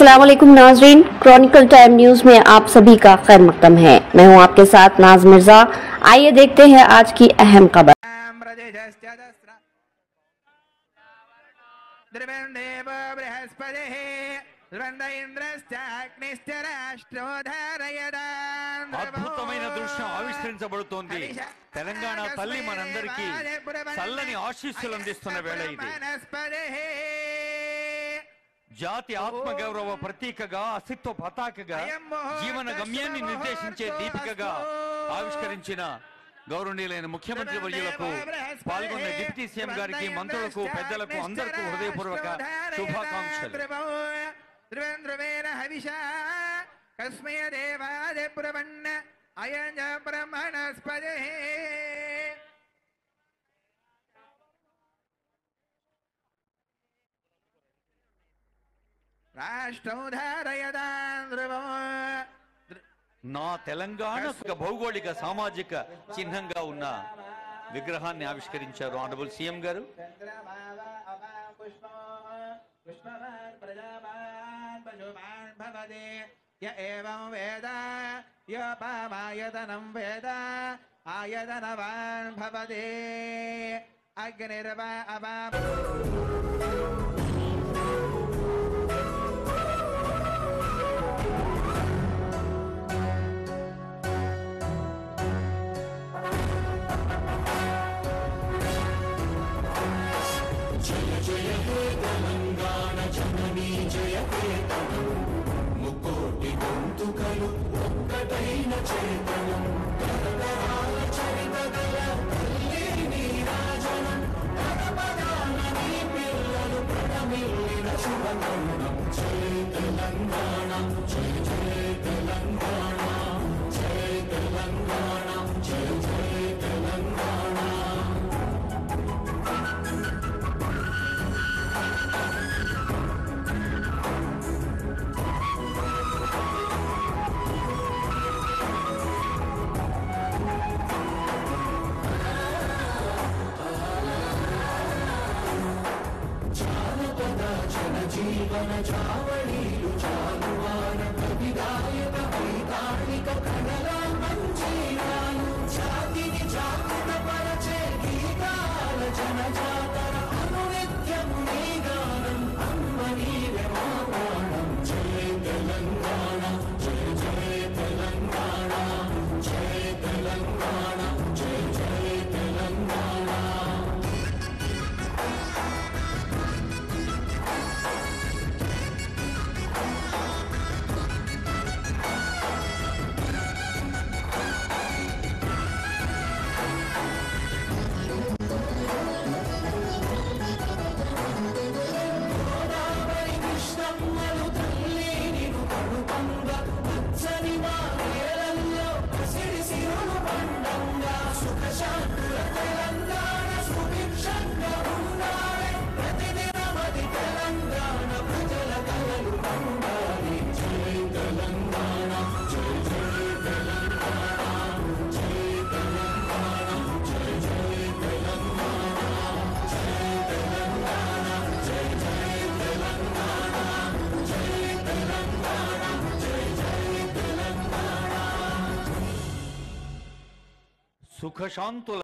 अस्सलाम वालेकुम नाजरीन, क्रॉनिकल टाइम न्यूज में आप सभी का खैर मकदम है। मैं हूं आपके साथ नाज मिर्जा। आइए देखते हैं आज की अहम खबर। అద్భుతమైన దృశ్యం ఆవిష్కరించబడుతోంది. తెలంగాణ తల్లి మనందరికీ చల్లని ఆశీస్సులు అందిస్తున్న వేళ ఇది. జాతి ఆత్మగౌరవ ప్రతీకగా, అస్తిత్వ పతాకగా, జీవన గమ్యాన్ని నిర్దేశించే దీపికగా ఆవిష్కరించిన గౌరవనీయులైన ముఖ్యమంత్రి వర్యులకు, పాల్గొన్న డిప్యూటీ సీఎం గారికి, మంత్రులకు, పెద్దలకు అందరికీ హృదయపూర్వక శుభాకాంక్షలు. నా తెలంగాణ భౌగోళిక సామాజిక చిహ్నంగా ఉన్న విగ్రహాన్ని ఆవిష్కరించారు ఆనరబుల్ సీఎం గారు. ముకోటి గొంతుకలు ఒక్కటైన చేతనం, తరతరాల చరితగల తల్లి నీరాజనం, పదపదాన నీ పిల్లలు ప్రణమిల్లిన శుభతరుణం. జై తెలంగాణ, జై జై తెలంగాణ, జై తెలంగాణ, జై జై తెలంగాణ. జీవన చావళీలు చాలువాన కవిదాయక వైతాళిక కళల మంజీరాలు, జాతిని జాగృత పరచే గీతాల జనజాతర, అనునిత్యము నీ గానం, అమ్మ నీవే మా ప్రాణం. జై తెలంగాణ, జై జై తెలంగాణ, జై తెలంగాణ, జై జై తెలంగాణ. సుఖశాంతుల